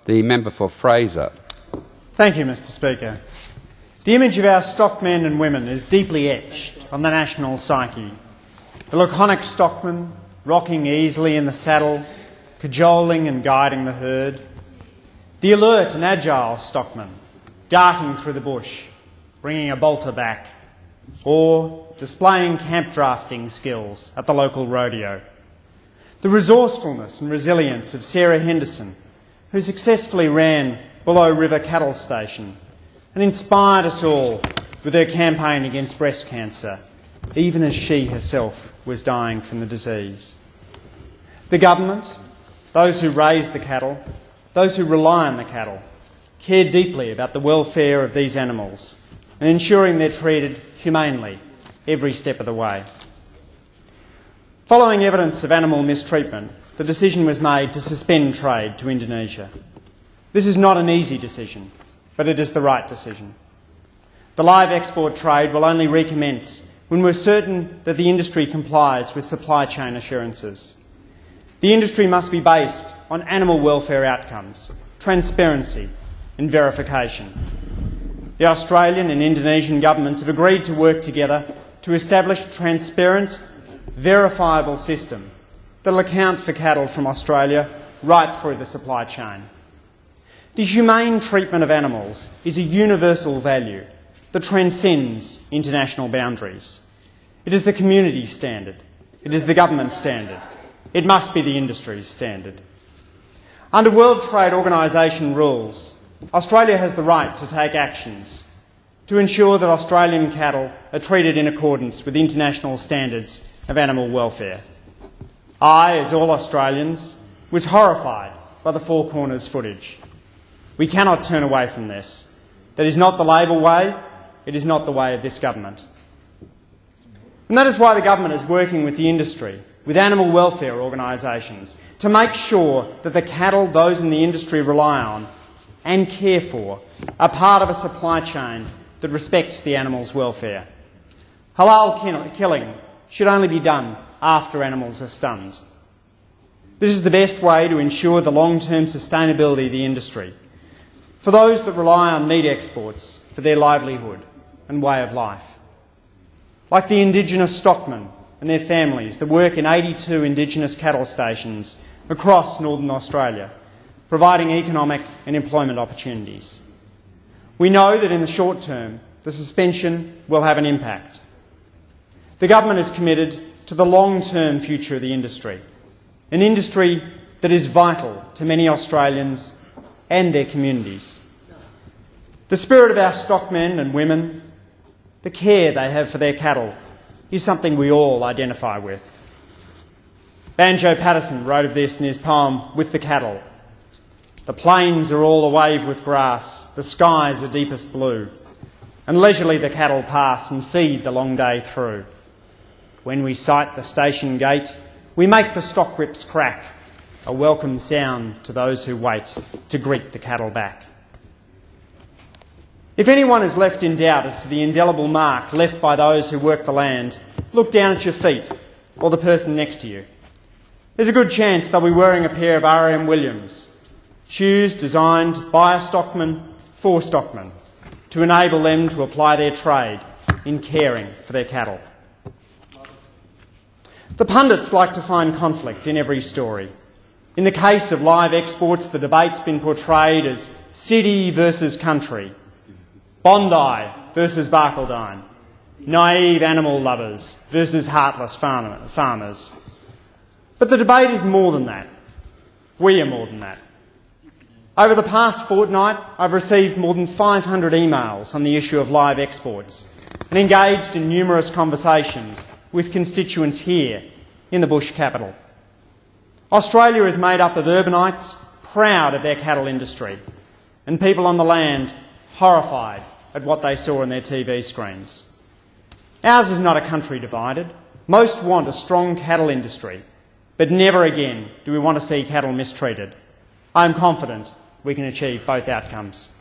The member for Fraser. Thank you, Mr Speaker. The image of our stockmen and women is deeply etched on the national psyche. The laconic stockman, rocking easily in the saddle, cajoling and guiding the herd. The alert and agile stockman, darting through the bush, bringing a bolter back, or displaying camp drafting skills at the local rodeo. The resourcefulness and resilience of Sarah Henderson, who successfully ran Below River Cattle Station and inspired us all with her campaign against breast cancer, even as she herself was dying from the disease. The government, those who raise the cattle, those who rely on the cattle, care deeply about the welfare of these animals and ensuring they're treated humanely every step of the way. Following evidence of animal mistreatment, the decision was made to suspend trade to Indonesia. This is not an easy decision, but it is the right decision. The live export trade will only recommence when we're certain that the industry complies with supply chain assurances. The industry must be based on animal welfare outcomes, transparency and verification. The Australian and Indonesian governments have agreed to work together to establish a transparent, verifiable system that will account for cattle from Australia right through the supply chain. The humane treatment of animals is a universal value that transcends international boundaries. It is the community standard. It is the government standard. It must be the industry's standard. Under World Trade Organisation rules, Australia has the right to take actions to ensure that Australian cattle are treated in accordance with international standards of animal welfare. I, as all Australians, was horrified by the Four Corners footage. We cannot turn away from this. That is not the Labor way. It is not the way of this government. And that is why the government is working with the industry, with animal welfare organisations, to make sure that the cattle those in the industry rely on and care for are part of a supply chain that respects the animal's welfare. Halal killing should only be done after animals are stunned. This is the best way to ensure the long-term sustainability of the industry for those that rely on meat exports for their livelihood and way of life. Like the Indigenous stockmen and their families that work in 82 Indigenous cattle stations across Northern Australia, providing economic and employment opportunities. We know that in the short term, the suspension will have an impact. The government is committed to the long-term future of the industry, an industry that is vital to many Australians and their communities. The spirit of our stockmen and women, the care they have for their cattle, is something we all identify with. Banjo Paterson wrote of this in his poem, With the Cattle. The plains are all awave with grass, the skies are deepest blue, and leisurely the cattle pass and feed the long day through. When we sight the station gate, we make the stock whips crack, a welcome sound to those who wait to greet the cattle back. If anyone is left in doubt as to the indelible mark left by those who work the land, look down at your feet or the person next to you. There's a good chance they'll be wearing a pair of R.M. Williams, shoes designed by a stockman for stockmen to enable them to apply their trade in caring for their cattle. The pundits like to find conflict in every story. In the case of live exports, the debate's been portrayed as city versus country, Bondi versus Barcaldine, naive animal lovers versus heartless farmers. But the debate is more than that. We are more than that. Over the past fortnight, I've received more than 500 emails on the issue of live exports and engaged in numerous conversations with constituents here in the bush capital. Australia is made up of urbanites proud of their cattle industry and people on the land horrified at what they saw on their TV screens. Ours is not a country divided. Most want a strong cattle industry, but never again do we want to see cattle mistreated. I am confident we can achieve both outcomes.